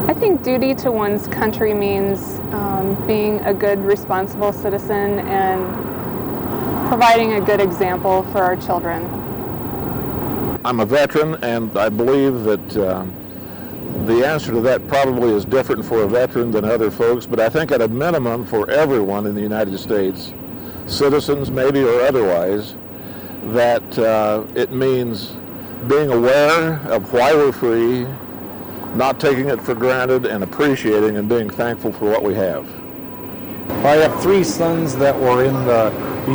I think duty to one's country means being a good, responsible citizen and providing a good example for our children. I'm a veteran, and I believe that the answer to that probably is different for a veteran than other folks, but I think at a minimum for everyone in the United States, citizens maybe or otherwise, that it means being aware of why we're free, not taking it for granted, and appreciating and being thankful for what we have. I have 3 sons that were in the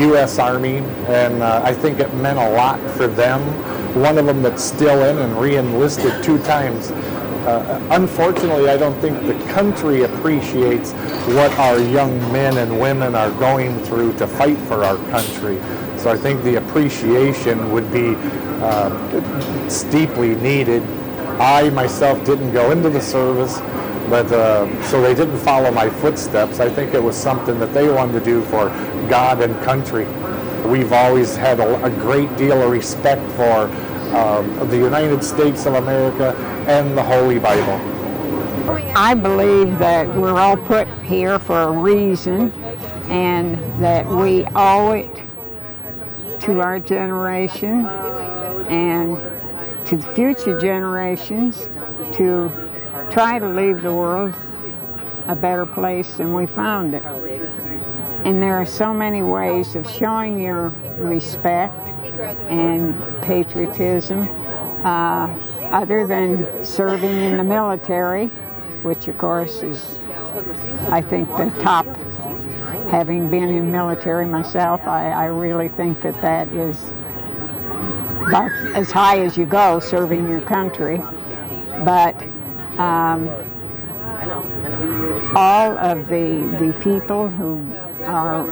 U.S. Army, and I think it meant a lot for them. One of them that's still in and re-enlisted 2 times. Unfortunately, I don't think the country appreciates what our young men and women are going through to fight for our country. So I think the appreciation would be steeply needed. I myself didn't go into the service, but so they didn't follow my footsteps. I think it was something that they wanted to do for God and country. We've always had a great deal of respect for the United States of America and the Holy Bible. I believe that we're all put here for a reason, and that we owe it to our generation and to the future generations to try to leave the world a better place than we found it. And there are so many ways of showing your respect and patriotism other than serving in the military, which of course is, I think, the top. Having been in military myself, I really think that that is about as high as you go, serving your country. But all of the people who are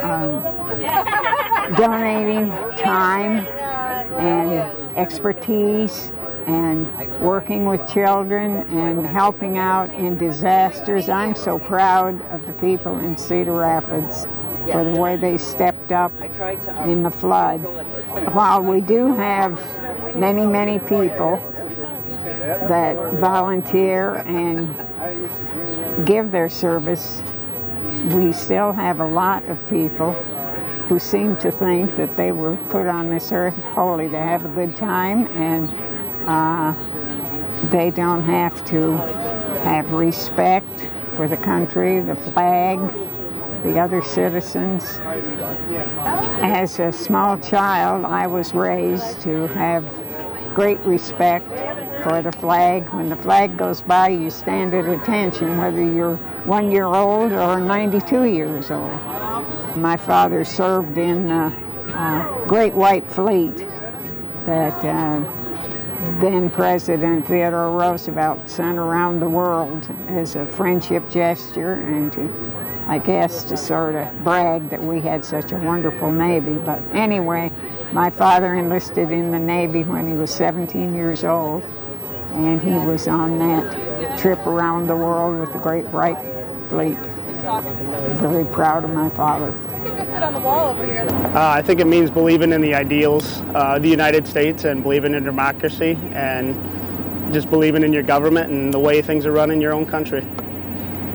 donating time and expertise and working with children and helping out in disasters. I'm so proud of the people in Cedar Rapids for the way they stepped up in the flood. While we do have many, many people that volunteer and give their service, we still have a lot of people who seem to think that they were put on this earth wholly to have a good time, and they don't have to have respect for the country, the flag, the other citizens. As a small child, I was raised to have great respect for the flag. When the flag goes by, you stand at attention, whether you're 1 year old or 92 years old. My father served in the Great White Fleet that then President Theodore Roosevelt sent around the world as a friendship gesture and to, I guess, to sort of brag that we had such a wonderful Navy. But anyway, my father enlisted in the Navy when he was 17 years old, and he was on that trip around the world with the Great White Fleet. Very proud of my father. I think it means believing in the ideals of the United States and believing in democracy and just believing in your government and the way things are run in your own country.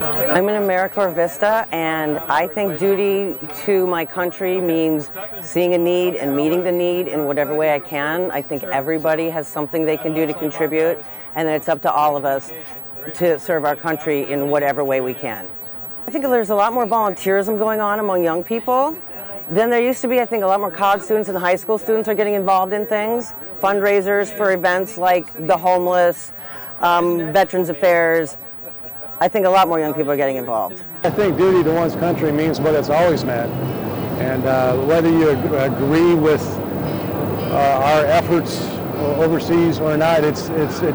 I'm in AmeriCorps Vista, and I think duty to my country means seeing a need and meeting the need in whatever way I can. I think everybody has something they can do to contribute, and then it's up to all of us to serve our country in whatever way we can. I think there's a lot more volunteerism going on among young people than there used to be. I think a lot more college students and high school students are getting involved in things, fundraisers for events like the homeless, Veterans Affairs. I think a lot more young people are getting involved. I think duty to one's country means what it's always meant. And whether you agree with our efforts overseas or not, it's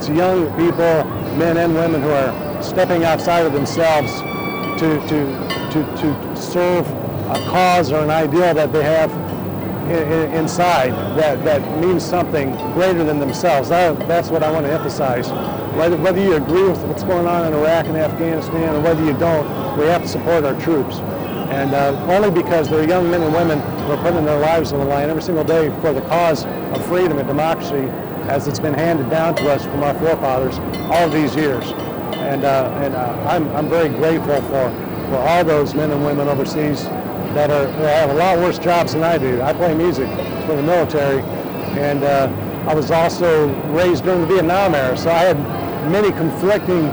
young people, men and women, who are stepping outside of themselves to serve a cause or an ideal that they have inside that means something greater than themselves. That's what I want to emphasize. Whether you agree with what's going on in Iraq and Afghanistan or whether you don't, we have to support our troops. And only because they're young men and women who are putting their lives on the line every single day for the cause of freedom and democracy as it's been handed down to us from our forefathers all of these years. I'm very grateful for all those men and women overseas that have a lot worse jobs than I do. I play music for the military, and I was also raised during the Vietnam era, so I had many conflicting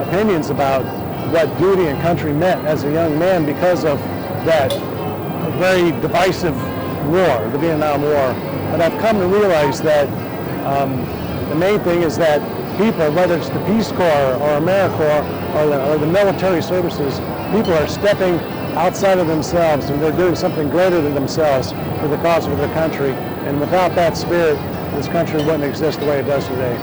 opinions about what duty and country meant as a young man because of that very divisive war, the Vietnam War. But I've come to realize that the main thing is that people, whether it's the Peace Corps or AmeriCorps or the military services, people are stepping outside of themselves and they're doing something greater than themselves for the cause of their country. And without that spirit, this country wouldn't exist the way it does today.